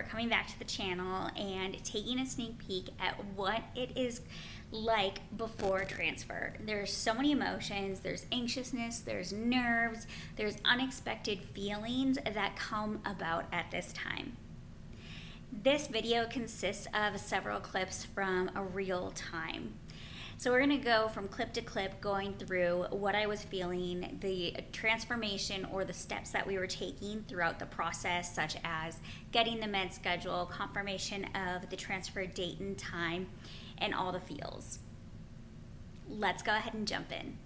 for coming back to the channel and taking a sneak peek at what it is like before transfer. There's so many emotions, there's anxiousness, there's nerves, there's unexpected feelings that come about at this time. This video consists of several clips from a real time. So we're gonna go from clip to clip going through what I was feeling, the transformation or the steps that we were taking throughout the process, such as getting the med schedule, confirmation of the transfer date and time, and all the feels. Let's go ahead and jump in.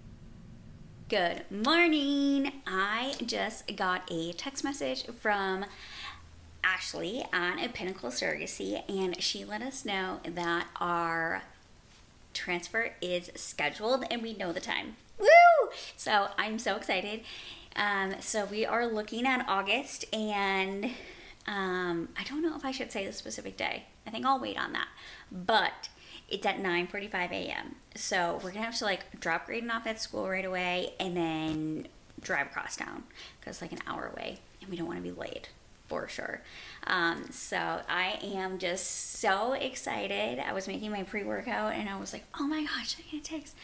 Good morning. I just got a text message from Ashley on a Pinnacle Surrogacy, and she let us know that our transfer is scheduled and we know the time. Woo! So I'm so excited. So we are looking at August, and I don't know if I should say the specific day. I think I'll wait on that. But it's at 9:45 a.m. So we're gonna have to drop Graydon off at school right away and then drive across town because it's like an hour away and we don't want to be late for sure. So I am just so excited. I was making my pre-workout and I was like, oh my gosh, it takes,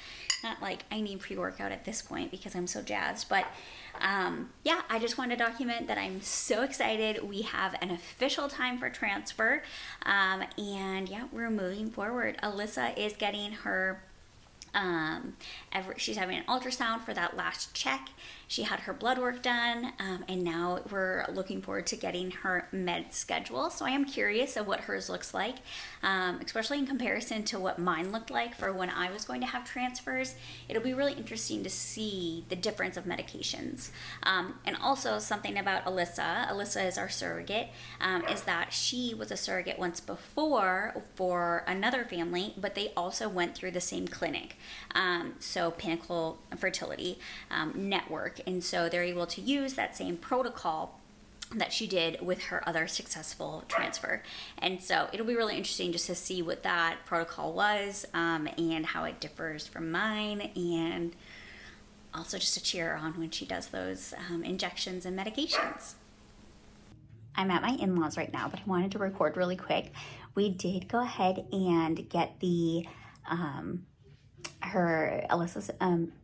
not like I need pre-workout at this point because I'm so jazzed, but yeah, I just wanted to document that I'm so excited. We have an official time for transfer, and yeah, we're moving forward. Alyssa is getting her she's having an ultrasound for that last check. She had her blood work done, and now we're looking forward to getting her med schedule. So I am curious of what hers looks like, especially in comparison to what mine looked like for when I was going to have transfers. It'll be really interesting to see the difference of medications. And also something about Alyssa. Alyssa is our surrogate, is that she was a surrogate once before for another family, but they also went through the same clinic. So Pinnacle Fertility Network, and so they're able to use that same protocol that she did with her other successful transfer. And so it'll be really interesting just to see what that protocol was, and how it differs from mine, and also just to cheer her on when she does those injections and medications. I'm at my in-laws right now, but I wanted to record really quick. We did go ahead and get the her Alyssa's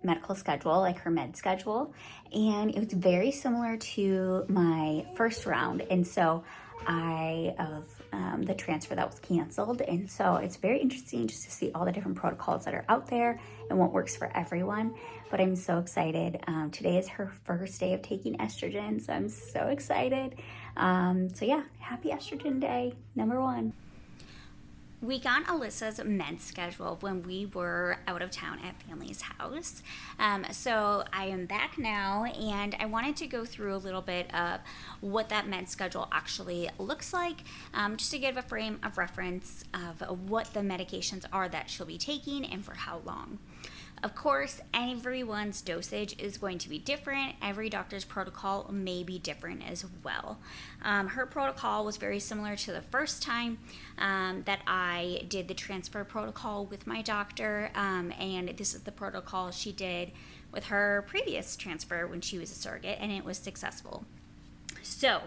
medical schedule, like her med schedule, and it was very similar to my first round, and so the transfer that was canceled. And so it's very interesting just to see all the different protocols that are out there and what works for everyone. But I'm so excited. Today is her first day of taking estrogen, so I'm so excited. So yeah, happy estrogen day, #1. We got Alyssa's med schedule when we were out of town at family's house. So I am back now, and I wanted to go through a little bit of what that med schedule actually looks like, just to give a frame of reference of what the medications are that she'll be taking and for how long. Of course, everyone's dosage is going to be different. Every doctor's protocol may be different as well. Her protocol was very similar to the first time that I did the transfer protocol with my doctor, and this is the protocol she did with her previous transfer when she was a surrogate, and it was successful. So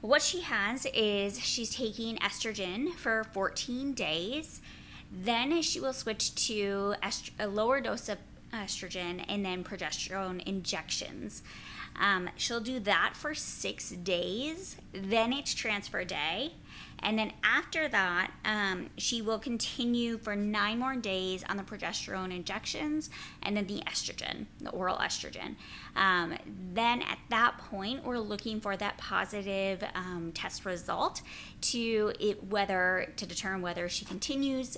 what she has is she's taking estrogen for 14 days. Then she will switch to a lower dose of estrogen and then progesterone injections. She'll do that for 6 days. Then it's transfer day. And then after that, she will continue for 9 more days on the progesterone injections and then the estrogen, the oral estrogen. Then at that point, we're looking for that positive test result to determine whether she continues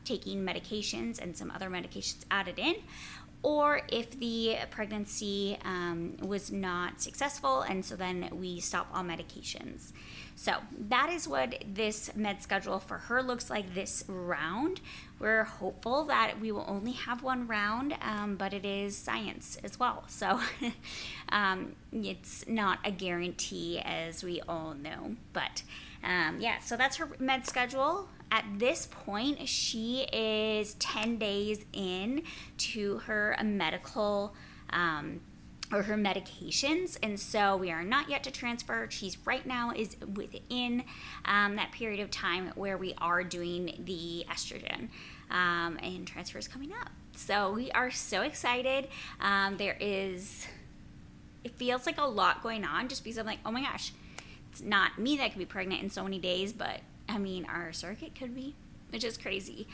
taking medications and some other medications added in, or if the pregnancy was not successful, and so then we stop all medications. So that is what this med schedule for her looks like this round. We're hopeful that we will only have one round, but it is science as well. So it's not a guarantee, as we all know. But yeah, so that's her med schedule. At this point, she is 10 days in to her medical or her medications, and so we are not yet to transfer. She's right now is within that period of time where we are doing the estrogen, and transfer is coming up. So we are so excited. It feels like a lot going on, just because I'm like, oh my gosh, it's not me that could be pregnant in so many days, but I mean, our surrogate could be, which is crazy.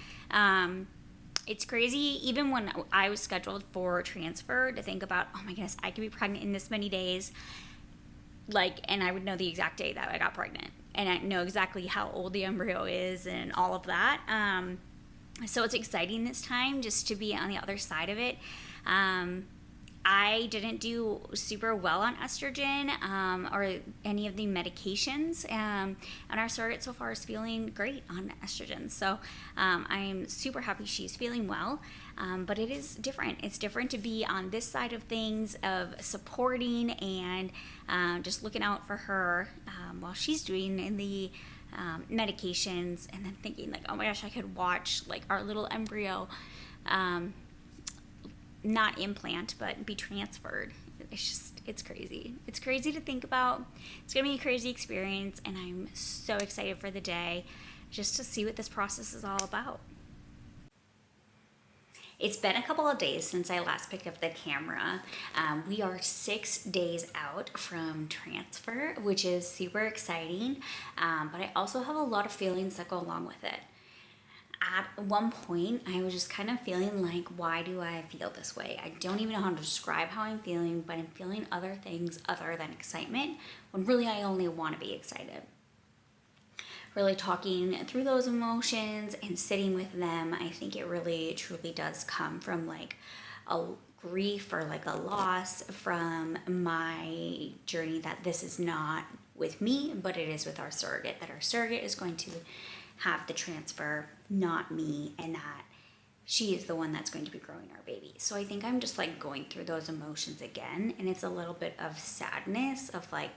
It's crazy, even when I was scheduled for transfer, to think about, oh my goodness, I could be pregnant in this many days. And I would know the exact day that I got pregnant. And I know exactly how old the embryo is and all of that. So it's exciting this time just to be on the other side of it. I didn't do super well on estrogen or any of the medications, and our surrogate so far is feeling great on estrogen. So I'm super happy she's feeling well, but it is different. It's different to be on this side of things, of supporting and just looking out for her while she's doing the medications, and then thinking like, oh my gosh, I could watch like our little embryo not implant, but be transferred. It's crazy. It's crazy to think about. It's gonna be a crazy experience, and I'm so excited for the day just to see what this process is all about. It's been a couple of days since I last picked up the camera. We are 6 days out from transfer, which is super exciting, but I also have a lot of feelings that go along with it. At one point, I was just kind of feeling like, why do I feel this way? I don't even know how to describe how I'm feeling, but I'm feeling other things other than excitement, when really I only want to be excited. Really talking through those emotions and sitting with them, I think it really truly does come from like a grief or like a loss from my journey, that this is not with me, but it is with our surrogate, that our surrogate is going to have the transfer, not me, and that she is the one that's going to be growing our baby. So I think I'm just like going through those emotions again, and it's a little bit of sadness of like,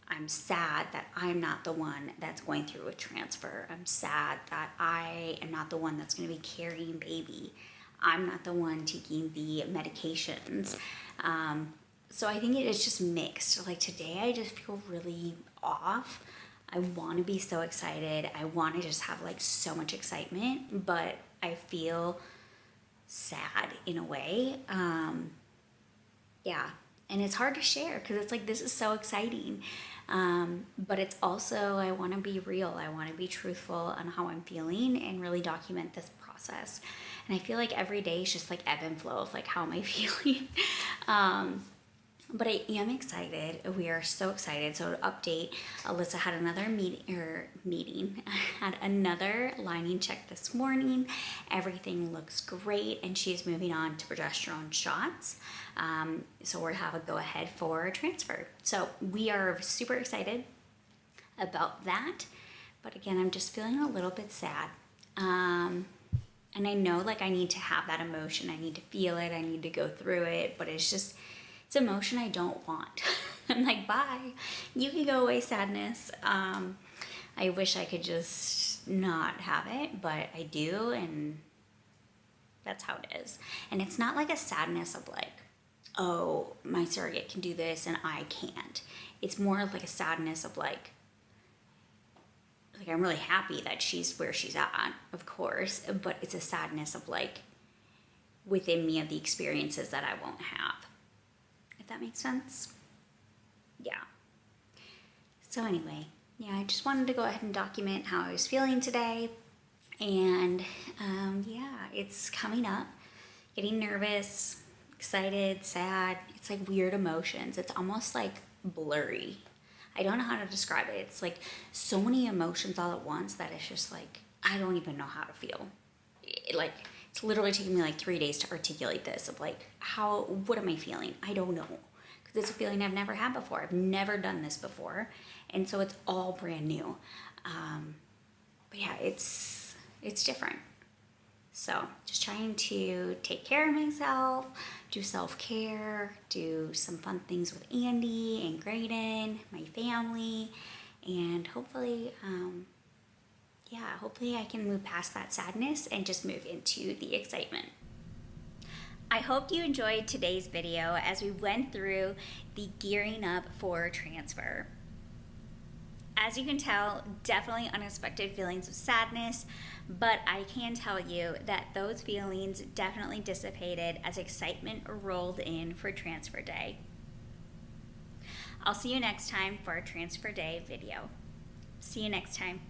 I'm sad that I'm not the one that's going through a transfer. I'm sad that I am not the one that's going to be carrying baby. I'm not the one taking the medications. So I think it is just mixed. Like today I just feel really off. I want to be so excited. I want to just have like so much excitement, but I feel sad in a way. Yeah. And it's hard to share because it's like, this is so exciting. But it's also, I want to be real. I want to be truthful on how I'm feeling and really document this process. And I feel like every day is just like ebb and flow of like, how am I feeling? But I am excited. We are so excited. So to update, Alyssa had another had another lining check this morning. Everything looks great, and she's moving on to progesterone shots. So we'll have a go ahead for a transfer. So we are super excited about that. But again, I'm just feeling a little bit sad. And I know like I need to have that emotion. I need to feel it. I need to go through it, but it's emotion I don't want. I'm like, bye. You can go away, sadness. I wish I could just not have it, but I do, and that's how it is. And it's not like a sadness of like, oh, my surrogate can do this and I can't. It's more like a sadness of like I'm really happy that she's where she's at, of course, but it's a sadness of like within me of the experiences that I won't have. If that makes sense? Yeah. So anyway, yeah, I just wanted to go ahead and document how I was feeling today. And yeah, it's coming up. Getting nervous, excited, sad. It's like weird emotions. It's almost like blurry. I don't know how to describe it. It's like so many emotions all at once that it's just like, I don't even know how to feel. It's literally taking me like 3 days to articulate this of like, what am I feeling? I don't know. Because it's a feeling I've never had before. I've never done this before. And so it's all brand new. But yeah, it's different. So just trying to take care of myself, do self-care, do some fun things with Andy and Graydon, my family, and hopefully, hopefully I can move past that sadness and just move into the excitement. I hope you enjoyed today's video as we went through the gearing up for transfer. As you can tell, definitely unexpected feelings of sadness, but I can tell you that those feelings definitely dissipated as excitement rolled in for transfer day. I'll see you next time for our transfer day video. See you next time.